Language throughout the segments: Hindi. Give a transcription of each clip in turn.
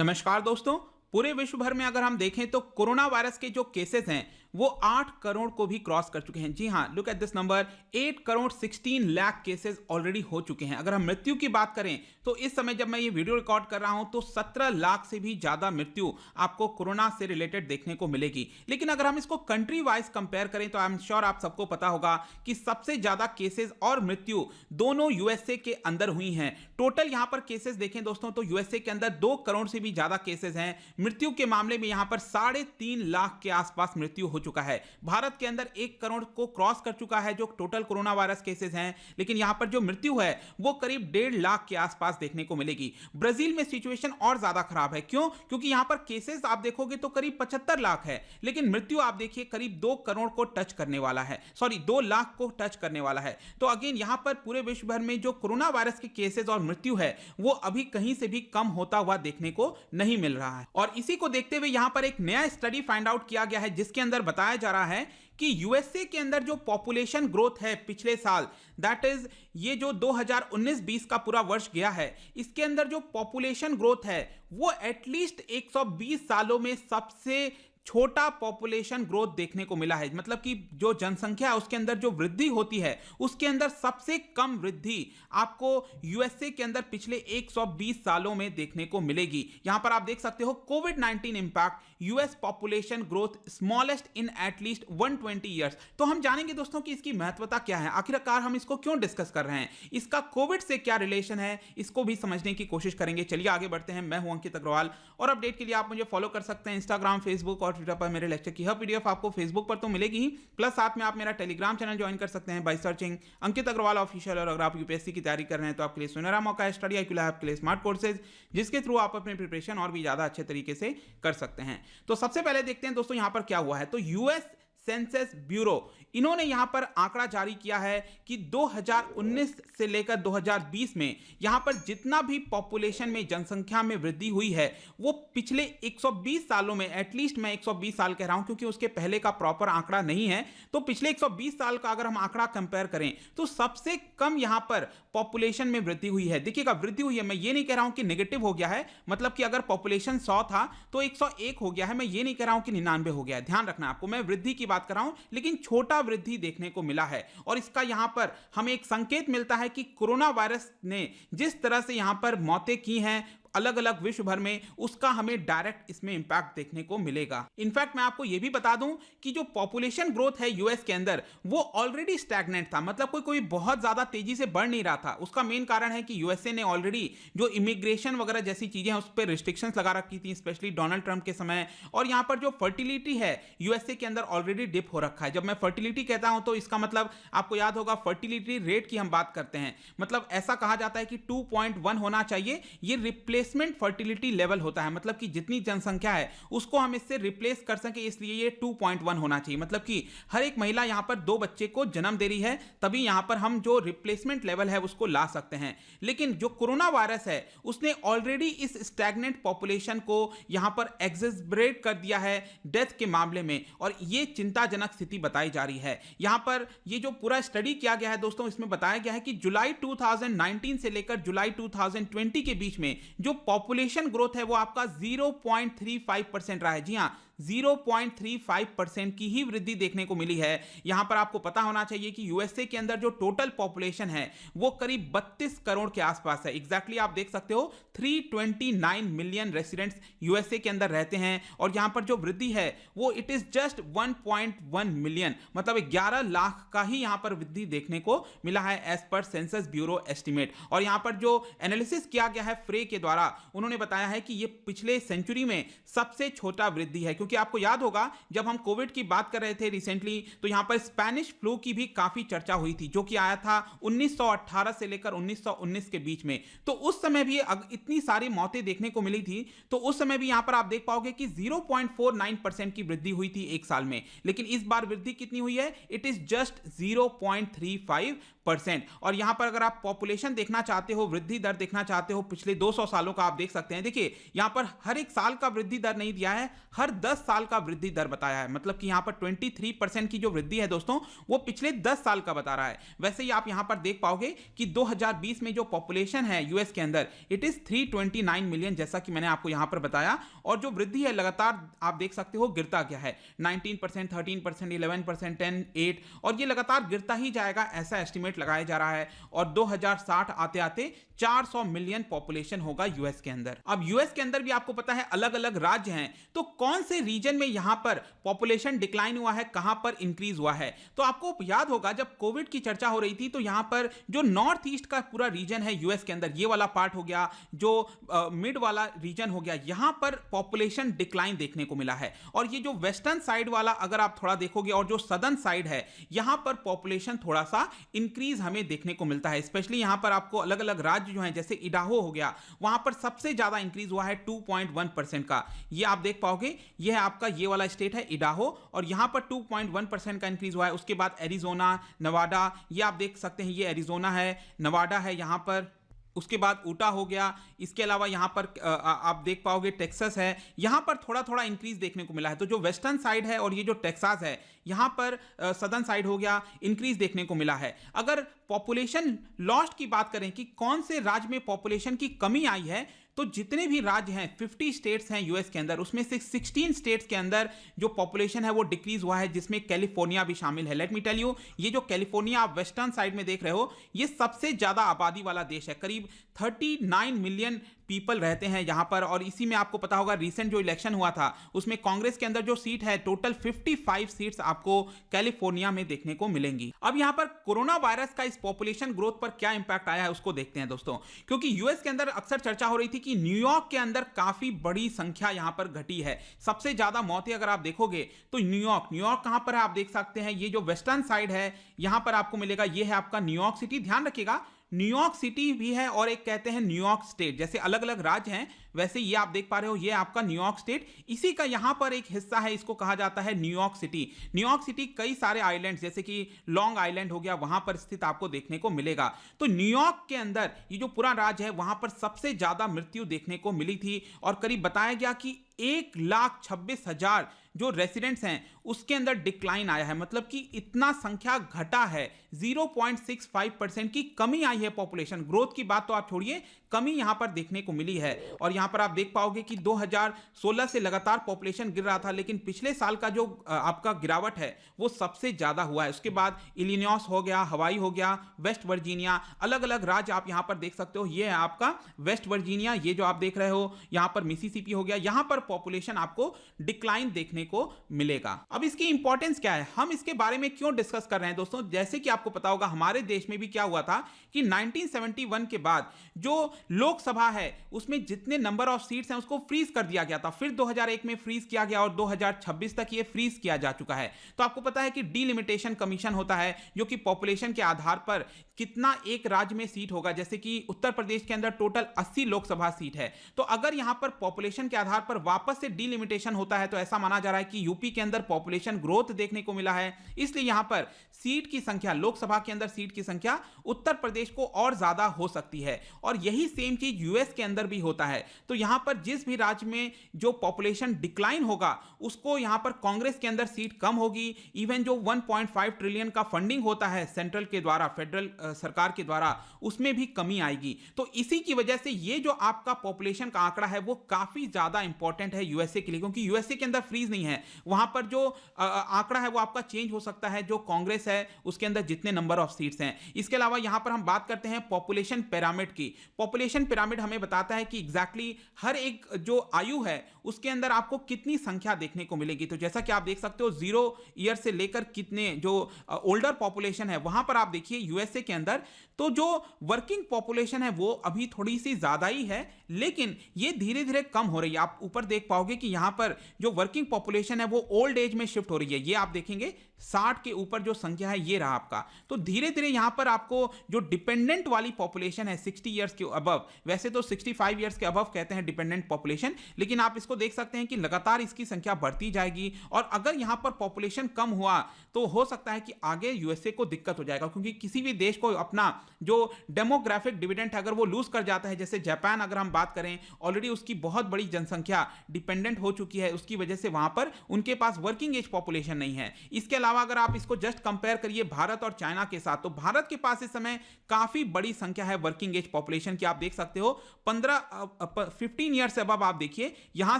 नमस्कार दोस्तों। पूरे विश्व भर में अगर हम देखें तो कोरोना वायरस के जो केसेस हैं वो 8 करोड़ को भी क्रॉस कर चुके हैं। जी हाँ, look at this number, 8 crore 16 lakh cases already हो चुके हैं। अगर हम मृत्यु की बात करें तो इस समय जब मैं ये वीडियो रिकॉर्ड कर रहा हूं तो 17 लाख से भी ज्यादा मृत्यु आपको कोरोना से रिलेटेड देखने को मिलेगी। लेकिन अगर हम इसको कंट्री वाइज कंपेयर करें तो आई एम श्योर आप सबको पता होगा कि सबसे ज्यादा केसेस और मृत्यु दोनों यूएसए के अंदर हुई हैं। टोटल यहां पर केसेस देखें दोस्तों तो यूएसए के अंदर 2 करोड़ से भी ज्यादा केसेस हैं। मृत्यु के मामले में यहां पर 3.5 लाख के आसपास मृत्यु हो चुका है। भारत के अंदर 1 करोड़ को क्रॉस कर चुका है जो टोटल कोरोना वायरस केसेस हैं, लेकिन यहां पर जो मृत्यु है वो करीब 1.5 लाख के आसपास देखने को मिलेगी। ब्राजील में सिचुएशन और ज्यादा खराब है। क्यों? क्योंकि यहां पर केसेस आप देखोगे तो करीब 75 लाख है, लेकिन मृत्यु आप देखिए करीब 2 करोड़ को टच करने वाला है, 2 लाख को टच करने वाला है। तो अगेन यहां पर पूरे विश्व भर में जो कोरोना वायरस के केसेस और मृत्यु है वो अभी कहीं से भी कम होता हुआ देखने को नहीं मिल रहा है। और इसी को देखते हुए यहां पर एक नया स्टडी फाइंड आउट किया गया है जिसके अंदर बताया जा रहा है कि यूएसए के अंदर जो पॉपुलेशन ग्रोथ है पिछले साल, दैट इज ये जो 2019-20 का पूरा वर्ष गया है, इसके अंदर जो पॉपुलेशन ग्रोथ है वो एटलीस्ट 120 सालों में सबसे छोटा पॉपुलेशन ग्रोथ देखने को मिला है। मतलब कि जो जनसंख्या है उसके अंदर जो वृद्धि होती है उसके अंदर सबसे कम वृद्धि आपको यूएसए के अंदर पिछले 120 सालों में देखने को मिलेगी। यहां पर आप देख सकते हो कोविड-19 impact US population growth smallest in at least 120 years. तो हम जानेंगे दोस्तों कि इसकी महत्वता क्या है, आखिरकार हम इसको क्यों डिस्कस कर रहे हैं, इसका कोविड से क्या रिलेशन है, इसको भी समझने की कोशिश करेंगे। चलिए आगे बढ़ते हैं। मैं हूं अंकित अग्रवाल और अपडेट के लिए आप मुझे फॉलो कर सकते हैं इंस्टाग्राम, फेसबुक और ट्विटर पर। मेरे लेक्चर की हर पीडीएफ आपको फेसबुक पर तो मिलेगी ही, प्लस साथ में आप मेरा टेलीग्राम चैनल ज्वाइन कर सकते हैं by searching Ankit Agarwal official. और अगर आप यूपीएससी की तैयारी कर रहे हैं तो आपके लिए सुनहरा मौका है स्टडी IQ लैब के लिए स्मार्ट कोर्सेज, जिसके थ्रू आप अपने प्रिपरेशन और भी ज्यादा अच्छे तरीके से कर सकते हैं। तो सबसे पहले देखते हैं दोस्तों यहां पर क्या हुआ है। तो यूएस सेंसस ब्यूरो इन्होंने यहां पर आंकड़ा जारी किया है कि 2019 से लेकर 2020 में यहां पर जितना भी पॉपुलेशन में जनसंख्या में वृद्धि हुई है वो पिछले 120 सालों में, एटलीस्ट मैं 120 साल कह रहा हूं क्योंकि उसके पहले का प्रॉपर आंकड़ा नहीं है, तो पिछले 120 साल का अगर हम आंकड़ा कंपेयर करें तो सबसे कम यहां पर पॉपुलेशन में वृद्धि हुई है। देखिएगा, वृद्धि हुई है, मैं ये नहीं कह रहा हूं कि नेगेटिव हो गया है, मतलब कि अगर पॉपुलेशन 100 था तो 101 हो गया है, मैं ये नहीं कह रहा हूं कि 99 हो गया है। ध्यान रखना आपको, मैं वृद्धि की बात कर रहा हूं, लेकिन छोटा वृद्धि देखने को मिला है। और इसका यहां पर हमें एक संकेत मिलता है कि कोरोना वायरस ने जिस तरह से यहां पर मौतें की हैं अलग अलग विश्व भर में, उसका हमें डायरेक्ट इसमें इंपैक्ट देखने को मिलेगा। इनफैक्ट मैं आपको यह भी बता दूं कि जो पॉपुलेशन ग्रोथ है यूएस के अंदर वो ऑलरेडी स्टैग्नेंट था, मतलब कोई बहुत ज्यादा तेजी से बढ़ नहीं रहा था। उसका मेन कारण है कि यूएसए ने ऑलरेडी जो इमिग्रेशन वगैरह जैसी चीजें हैं उस पर रिस्ट्रिक्शंस लगा रखी थी, स्पेशली डोनाल्ड ट्रंप के समय। और यहां पर जो फर्टिलिटी है यूएसए के अंदर ऑलरेडी डिप हो रखा है। जब मैं फर्टिलिटी कहता हूं तो इसका मतलब आपको याद होगा, फर्टिलिटी रेट की हम बात करते हैं, मतलब ऐसा कहा जाता है कि 2.1 होना चाहिए। ये रिप्लेसमेंट फर्टिलिटी लेवल होता है, मतलब कि जितनी जनसंख्या है उसको हम इससे रिप्लेस कर सके, इसलिए ये 2.1 होना चाहिए। मतलब कि हर एक महिला यहां पर 2 बच्चे को जन्म दे रही है, तभी यहां पर हम जो रिप्लेसमेंट लेवल है उसको ला सकते हैं। लेकिन जो कोरोना वायरस है उसने ऑलरेडी इस स्टैग्नेंट पॉपुलेशन को यहां पर एक्सेसरेट कर दिया है डेथ के मामले में, और ये चिंताजनक स्थिति बताई जा रही है। यहां पर ये जो पूरा स्टडी किया गया है दोस्तों, इसमें बताया गया है कि जुलाई 2019 से लेकर जुलाई 2020 के बीच में जो पॉपुलेशन ग्रोथ है वो आपका 0.35% रहा है। जी हां, 0.35% की ही वृद्धि देखने को मिली है। यहां पर आपको पता होना चाहिए कि यूएसए के अंदर जो टोटल पॉपुलेशन है वो करीब 32 करोड़ के आसपास है। एग्जैक्टली आप देख सकते हो 329 मिलियन रेसिडेंट्स यूएसए के अंदर रहते हैं, और यहां पर जो वृद्धि है वो इट इज जस्ट 1.1 मिलियन, मतलब 11 लाख का ही यहां पर वृद्धि देखने को मिला है as per census bureau estimate. और यहां पर जो एनालिसिस किया गया है फ्रे के द्वारा, उन्होंने बताया है कि ये पिछले सेंचुरी में सबसे छोटा वृद्धि है। क्योंकि आपको याद होगा जब हम कोविड की बात कर रहे थे रिसेंटली, तो यहां पर स्पेनिश फ्लू की भी काफी चर्चा हुई थी जो कि आया था 1918 से लेकर 1919 के बीच में। तो उस समय भी इतनी सारी मौतें देखने को मिली थी, तो उस समय भी यहां पर आप देख पाओगे कि 0.49% की वृद्धि हुई थी एक साल में। लेकिन इस बार वृद्धि कितनी हुई है? It is just 0.35%। परसेंट। और यहां पर अगर आप पॉपुलेशन देखना चाहते हो, वृद्धि दर देखना चाहते हो पिछले 200 सालों का, आप देख सकते हैं। देखिए यहां पर हर एक साल का वृद्धि दर नहीं दिया है, हर 10 साल का वृद्धि दर बताया है। मतलब कि यहां पर 23% की जो वृद्धि है दोस्तों, वो पिछले 10 साल का बता रहा है। वैसे ही आप यहां पर देख पाओगे कि 2020 में जो पॉपुलेशन है यूएस के अंदर, इट इज 329 मिलियन, जैसा कि मैंने आपको यहां पर बताया। और जो वृद्धि है लगातार आप देख सकते हो गिरता गया है, 19%, 13%, 11%, 10, 8, और ये लगातार गिरता ही जाएगा, ऐसा एस्टिमेट लगाया जा रहा है। और 2060 आते आते 400 मिलियन पॉपुलेशन होगा यूएस के अंदर। अब यूएस के अंदर भी आपको पता है अलग अलग राज्य हैं, तो कौन से रीजन में यहां पर पॉपुलेशन डिक्लाइन हुआ है, कहां पर इंक्रीज हुआ है। तो आपको याद होगा जब कोविड की चर्चा हो रही थी, तो यहां पर जो नॉर्थ ईस्ट का पूरा रीजन है यूएस के अंदर, ये वाला पार्ट हो गया, जो मिड वाला रीजन हो गया, यहां पर पॉपुलेशन डिक्लाइन देखने को मिला है। और ये जो वेस्टर्न साइड वाला अगर आप थोड़ा देखोगे, और जो सदर्न साइड है, यहां पर पॉपुलेशन थोड़ा सा इंक्रीज हमें देखने को मिलता है। स्पेशली यहां पर आपको अलग अलग राज्य जो हैं, जैसे इडाहो हो गया, वहां पर सबसे ज्यादा इंक्रीज हुआ है 2.1% का। ये आप देख पाओगे, ये है आपका ये वाला स्टेट है इडाहो, और यहां पर 2.1% का इंक्रीज हुआ है। उसके बाद एरिजोना, नवाडा, ये आप देख सकते हैं, ये एरिजोना है, नवाडा है यहां पर। उसके बाद ऊटा हो गया। इसके अलावा यहां पर आप देख पाओगे टेक्सास है, यहां पर थोड़ा थोड़ा इंक्रीज देखने को मिला है। तो जो वेस्टर्न साइड है और ये जो टेक्सास है, यहां पर सदर्न साइड हो गया, इंक्रीज देखने को मिला है। अगर पॉपुलेशन लॉस्ट की बात करें कि कौन से राज्य में पॉपुलेशन की कमी आई है, तो जितने भी राज्य हैं, 50 स्टेट्स हैं यूएस के अंदर, उसमें से 16 स्टेट्स के अंदर जो पॉपुलेशन है वो डिक्रीज हुआ है, जिसमें कैलिफोर्निया भी शामिल है। लेट मी टेल यू, ये जो कैलिफोर्निया आप वेस्टर्न साइड में देख रहे हो, ये सबसे ज्यादा आबादी वाला देश है, करीब 39 मिलियन पीपल रहते हैं यहां पर। और इसी में आपको पता होगा रिसेंट जो इलेक्शन हुआ था, उसमें कांग्रेस के अंदर जो सीट है, टोटल 55 सीट्स आपको कैलिफोर्निया में देखने को मिलेंगी। अब यहां पर कोरोना वायरस का इस पॉपुलेशन ग्रोथ पर क्या इंपैक्ट आया है उसको देखते हैं दोस्तों। क्योंकि यूएस के अंदर अक्सर चर्चा हो रही थी कि न्यूयॉर्क के अंदर काफी बड़ी संख्या यहां पर घटी है, सबसे ज्यादा मौतें अगर आप देखोगे तो न्यूयॉर्क कहां पर है आप देख सकते हैं, ये जो वेस्टर्न साइड है यहां पर आपको मिलेगा, ये है आपका न्यूयॉर्क सिटी। ध्यान रखिएगा, न्यूयॉर्क सिटी भी है और एक कहते हैं न्यूयॉर्क स्टेट, जैसे अलग अलग राज्य हैं, वैसे ये आप देख पा रहे हो, ये आपका न्यूयॉर्क स्टेट, इसी का यहां पर एक हिस्सा है, इसको कहा जाता है न्यूयॉर्क सिटी। न्यूयॉर्क सिटी कई सारे आइलैंड्स, जैसे कि लॉन्ग आइलैंड हो गया, वहां पर स्थित आपको देखने को मिलेगा। तो न्यूयॉर्क के अंदर ये जो पूरा राज्य है, वहां पर सबसे ज्यादा मृत्यु देखने को मिली थी, और करीब बताया गया कि 1,26,000 जो रेसिडेंट्स हैं उसके अंदर डिक्लाइन आया है। मतलब कि इतना संख्या घटा है, 0.65% की कमी आई है पॉपुलेशन ग्रोथ की बात तो आप छोड़िए, कमी यहां पर देखने को मिली है। और यहां पर आप देख पाओगे कि 2016 से लगातार पॉपुलेशन गिर रहा था, लेकिन पिछले साल का जो आपका गिरावट है वो सबसे ज्यादा हुआ है। उसके बाद इलिनॉइस हो गया, हवाई हो गया, वेस्ट वर्जीनिया, अलग अलग राज्य आप यहां पर देख सकते हो। ये है आपका वेस्ट वर्जीनिया, ये जो आप देख रहे हो, यहां पर मिसिसिपी हो गया, यहां पर पॉपुलेशन आपको डिक्लाइन देखने को मिलेगा। अब इसकी इंपॉर्टेंस क्या है, हम इसके बारे में क्यों डिस्कस कर रहे हैं दोस्तों। जैसे कि आपको पता होगा हमारे देश में भी क्या हुआ था कि 1971 के बाद जो लोकसभा है उसमें जितने नंबर ऑफ सीट्स हैं उसको फ्रीज कर दिया गया था, फिर 2001 में फ्रीज किया गया और 2026 तक ये फ्रीज किया जा चुका है। तो आपको पता है कि डीलिमिटेशन कमीशन होता है जो कि पॉपुलेशन के आधार पर कितना एक राज्य में सीट होगा, जैसे कि उत्तर प्रदेश के अंदर टोटल 80 लोकसभा सीट है। तो अगर यहां पर पॉपुलेशन के आधार पर वापस से डीलिमिटेशन होता है तो ऐसा माना जा रहा है कि यूपी के अंदर पॉपुलेशन ग्रोथ देखने को मिला है, इसलिए यहां पर सीट की संख्या, लोकसभा के अंदर सीट की संख्या उत्तर प्रदेश को और ज्यादा हो सकती है। और यही सेम चीज यूएस के अंदर भी होता है। तो यहां पर जिस भी राज्य में जो पॉपुलेशन डिक्लाइन होगा उसको यहां पर कांग्रेस के अंदर सीट कम होगी। इवन जो 1.5 ट्रिलियन का फंडिंग होता है सेंट्रल के द्वारा, फेडरल सरकार के द्वारा, उसमें भी कमी आएगी। तो इसी की वजह से ये जो आपका पॉपुलेशन का आंकड़ा है वो काफी ज्यादा इंपॉर्टेंट है यूएसए के लिए, क्योंकि यूएसए के अंदर फ्रीज नहीं है, वहां पर जो आंकड़ा है वो आपका चेंज हो सकता है, जो कांग्रेस है उसके अंदर जितने नंबर ऑफ सीट्स हैं। इसके अलावा यहां पर हम बात करते हैं पॉपुलेशन पिरामिड की। पॉपुलेशन पिरामिड हमें बताता है कि एग्जैक्टली हर एक जो आयु है उसके अंदर आपको कितनी संख्या देखने को मिलेगी। तो जैसा कि आप देख सकते हो 0 ईयर से लेकर कितने जो ओल्डर पॉपुलेशन है वहां पर आप देखिए यूएसए के अंदर तो जो वर्किंग पॉपुलेशन है वो अभी थोड़ी सी ज्यादा ही है, लेकिन ये धीरे धीरे कम हो रही है। आप ऊपर देख पाओगे कि यहां पर जो वर्किंग पॉपुलेशन है वो ओल्ड एज में शिफ्ट हो रही है। ये आप देखेंगे 60 के ऊपर जो संख्या है ये रहा आपका। तो धीरे धीरे यहां पर आपको जो डिपेंडेंट वाली पॉपुलेशन है 60 ईयर्स के अब अबव, वैसे तो 65 ईयर्स के अबव कहते हैं डिपेंडेंट पॉपुलेशन, लेकिन आप इसको देख सकते हैं कि लगातार इसकी संख्या बढ़ती जाएगी और अगर यहां पर पॉपुलेशन कम हुआ तो हो सकता है कि आगे यूएसए को दिक्कत हो जाएगा, क्योंकि किसी भी देश को अपना जो डेमोग्राफिक डिविडेंड अगर वो लूज कर जाता है, जैसे जापान अगर हम बात करें, ऑलरेडी उसकी बहुत बड़ी जनसंख्या डिपेंडेंट हो चुकी है, उसकी वजह से वहां पर उनके पास वर्किंग एज पॉपुलेशन नहीं है। इसके अलावा अगर आप इसको जस्ट कंपेयर करिए भारत और चाइना के साथ, तो भारत के पास इस समय काफी बड़ी संख्या है वर्किंग एज पॉपुलेशन की। आप देख सकते हो 15 ईयर्स से अब आप देखिए यहां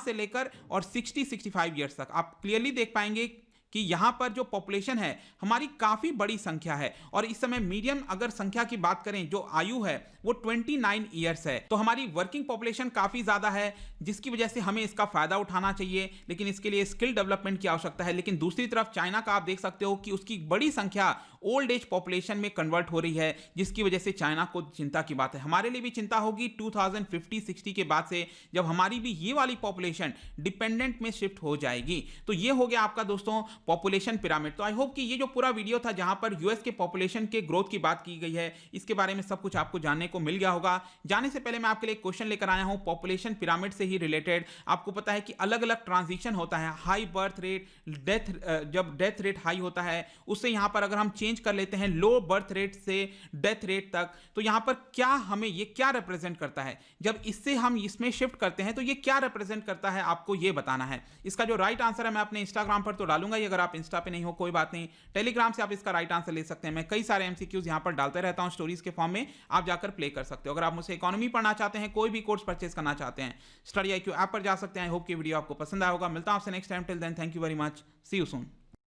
से लेकर और 65 ईयर्स तक आप क्लियरली देख पाएंगे कि यहां पर जो पॉपुलेशन है हमारी काफी बड़ी संख्या है। और इस समय मीडियम अगर संख्या की बात करें, जो आयु है वो 29 ईयर्स है, तो हमारी वर्किंग पॉपुलेशन काफी ज्यादा है, जिसकी वजह से हमें इसका फायदा उठाना चाहिए, लेकिन इसके लिए स्किल डेवलपमेंट की आवश्यकता है। लेकिन दूसरी तरफ चाइना का आप देख सकते हो कि उसकी बड़ी संख्या ओल्ड एज पॉपुलेशन में कन्वर्ट हो रही है, जिसकी वजह से चाइना को चिंता की बात है। हमारे लिए भी चिंता होगी 2050-60 के बाद से, जब हमारी भी ये वाली पॉपुलेशन डिपेंडेंट में शिफ्ट हो जाएगी। तो ये हो गया आपका दोस्तों पॉपुलेशन पिरामिड। तो आई होप कि ये जो पूरा वीडियो था जहां पर यूएस के पॉपुलेशन के ग्रोथ की बात की गई है, इसके बारे में सब कुछ आपको जानने को मिल गया होगा। जाने से पहले मैं आपके लिए एक क्वेश्चन लेकर आया हूं पॉपुलेशन पिरामिड से ही रिलेटेड। आपको पता है कि अलग अलग ट्रांजिशन होता है, हाई बर्थ रेट, जब डेथ रेट हाई होता है उससे यहां पर अगर हम चेंज कर लेते हैं लो बर्थ रेट से डेथ रेट तक, तो यहां पर क्या हमें ये क्या रिप्रेजेंट करता है, जब इससे हम इसमें शिफ्ट करते हैं तो ये क्या रिप्रेजेंट करता है, आपको ये बताना है। इसका जो राइट आंसर है मैं अपने इंस्टाग्राम पर तो डालूंगा ही, अगर आप इंस्टा पे नहीं हो कोई बात नहीं, टेलीग्राम से आप इसका राइट आंसर ले सकते हैं। मैं कई सारे एमसीक्यूज यहां पर डालते रहता हूं स्टोरीज के फॉर्म में, आप जाकर प्ले कर सकते हो। अगर आप मुझसे इकोनॉमी पढ़ना चाहते हैं, कोई भी कोर्स परचेज करना चाहते हैं, स्टडी IQ ऐप पर जा सकते हैं। आई होप कि वीडियो आपको पसंद आया होगा। मिलता हूं आपसे next time, till then thank you very much, see you soon.